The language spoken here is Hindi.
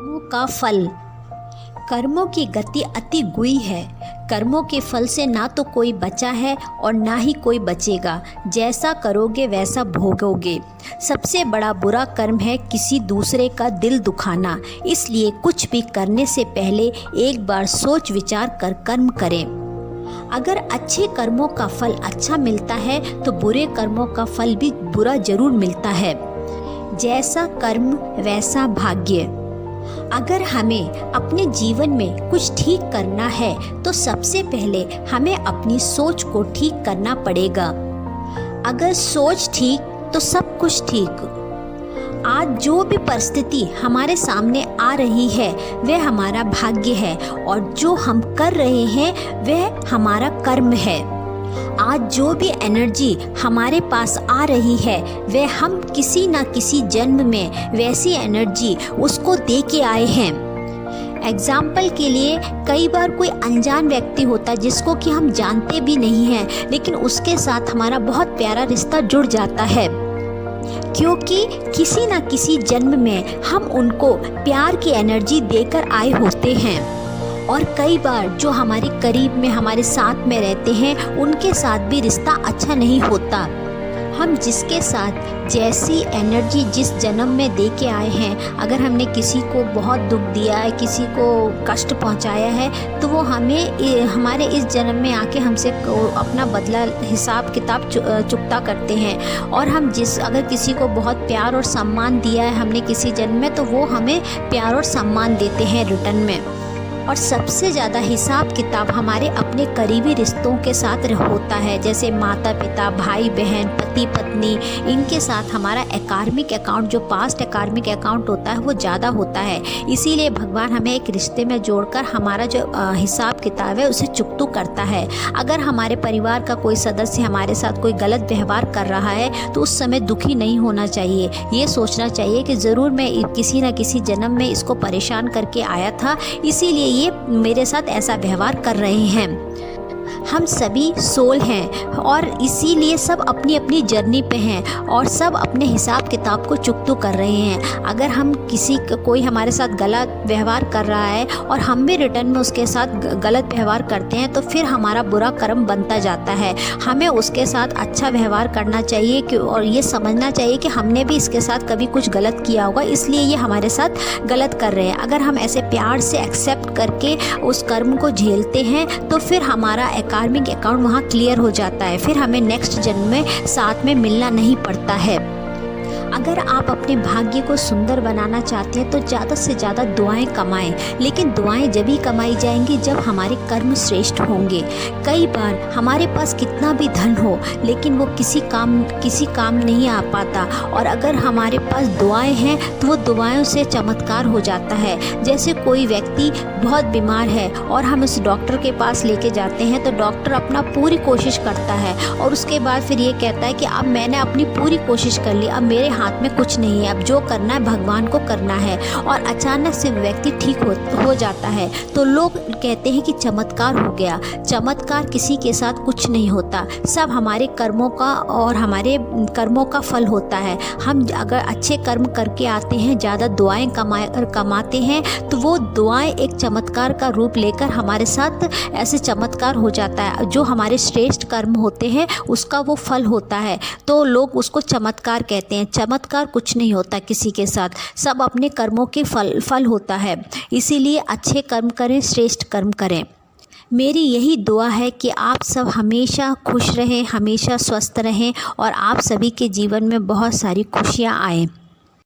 कर्मों का फल। कर्मों की गति अति गुई है। कर्मों के फल से ना तो कोई बचा है और ना ही कोई बचेगा। जैसा करोगे वैसा भोगोगे। सबसे बड़ा बुरा कर्म है किसी दूसरे का दिल दुखाना। इसलिए कुछ भी करने से पहले एक बार सोच विचार कर कर्म करें। अगर अच्छे कर्मों का फल अच्छा मिलता है तो बुरे कर्मों का फल भी बुरा जरूर मिलता है। जैसा कर्म वैसा भाग्य। अगर हमें अपने जीवन में कुछ ठीक करना है तो सबसे पहले हमें अपनी सोच को ठीक करना पड़ेगा। अगर सोच ठीक तो सब कुछ ठीक। आज जो भी परिस्थिति हमारे सामने आ रही है वह हमारा भाग्य है और जो हम कर रहे हैं वह हमारा कर्म है। आज जो भी एनर्जी हमारे पास आ रही है वह हम किसी न किसी जन्म में वैसी एनर्जी उसको दे के आए हैं। एग्जाम्पल के लिए कई बार कोई अनजान व्यक्ति होता है जिसको कि हम जानते भी नहीं हैं, लेकिन उसके साथ हमारा बहुत प्यारा रिश्ता जुड़ जाता है, क्योंकि किसी न किसी जन्म में हम उनको प्यार की एनर्जी देकर आए होते हैं। और कई बार जो हमारे करीब में हमारे साथ में रहते हैं उनके साथ भी रिश्ता अच्छा नहीं होता। हम जिसके साथ जैसी एनर्जी जिस जन्म में दे के आए हैं, अगर हमने किसी को बहुत दुख दिया है, किसी को कष्ट पहुंचाया है, तो वो हमें हमारे इस जन्म में आके हमसे अपना बदला हिसाब किताब चुकता करते हैं। और हम अगर किसी को बहुत प्यार और सम्मान दिया है हमने किसी जन्म में, तो वो हमें प्यार और सम्मान देते हैं रिटर्न में। और सबसे ज़्यादा हिसाब किताब हमारे अपने करीबी रिश्तों के साथ होता है, जैसे माता पिता, भाई बहन, पति पत्नी, इनके साथ हमारा एकार्मिक अकाउंट, जो पास्ट एकार्मिक अकाउंट होता है, वो ज़्यादा होता है। इसीलिए भगवान हमें एक रिश्ते में जोड़कर हमारा जो हिसाब किताब है उसे चुकता करता है। अगर हमारे परिवार का कोई सदस्य हमारे साथ कोई गलत व्यवहार कर रहा है तो उस समय दुखी नहीं होना चाहिए। ये सोचना चाहिए कि ज़रूर मैं किसी न किसी जन्म में इसको परेशान करके आया था, इसीलिए ये मेरे साथ ऐसा व्यवहार कर रहे हैं। हम सभी सोल हैं और इसीलिए सब अपनी अपनी जर्नी पे हैं और सब अपने हिसाब किताब को चुकता कर रहे हैं। अगर हम कोई हमारे साथ गलत व्यवहार कर रहा है और हम भी रिटर्न में उसके साथ गलत व्यवहार करते हैं तो फिर हमारा बुरा कर्म बनता जाता है। हमें उसके साथ अच्छा व्यवहार करना चाहिए और ये समझना चाहिए कि हमने भी इसके साथ कभी कुछ गलत किया होगा, इसलिए ये हमारे साथ गलत कर रहे हैं। अगर हम ऐसे प्यार से एक्सेप्ट करके उस कर्म को झेलते हैं तो फिर हमारा कार्मिक अकाउंट वहाँ क्लियर हो जाता है, फिर हमें नेक्स्ट जन्म में साथ में मिलना नहीं पड़ता है। अगर आप अपने भाग्य को सुंदर बनाना चाहते हैं तो ज़्यादा से ज़्यादा दुआएं कमाएं, लेकिन दुआएं जब ही कमाई जाएंगी जब हमारे कर्म श्रेष्ठ होंगे। कई बार हमारे पास कितना भी धन हो लेकिन वो किसी काम नहीं आ पाता, और अगर हमारे पास दुआएं हैं तो वो दुआओं से चमत्कार हो जाता है। जैसे कोई व्यक्ति बहुत बीमार है और हम उस डॉक्टर के पास लेके जाते हैं तो डॉक्टर अपना पूरी कोशिश करता है और उसके बाद फिर ये कहता है कि अब मैंने अपनी पूरी कोशिश कर ली, अब मेरे हाथ में कुछ नहीं है, अब जो करना है भगवान को करना है। और अचानक से व्यक्ति ठीक हो जाता है तो लोग कहते हैं कि चमत्कार हो गया। चमत्कार किसी के साथ कुछ नहीं होता, सब हमारे कर्मों का और हमारे कर्मों का फल होता है। हम अगर अच्छे कर्म करके आते हैं, ज़्यादा दुआएं कमाते हैं तो वो दुआएं एक चमत्कार का रूप लेकर हमारे साथ ऐसे चमत्कार हो जाता है। जो हमारे श्रेष्ठ कर्म होते हैं उसका वो फल होता है, तो लोग उसको चमत्कार कहते हैं। चमत्कार कुछ नहीं होता किसी के साथ, सब अपने कर्मों के फल होता है। इसीलिए अच्छे कर्म करें, श्रेष्ठ कर्म करें। मेरी यही दुआ है कि आप सब हमेशा खुश रहें, हमेशा स्वस्थ रहें और आप सभी के जीवन में बहुत सारी खुशियाँ आएँ।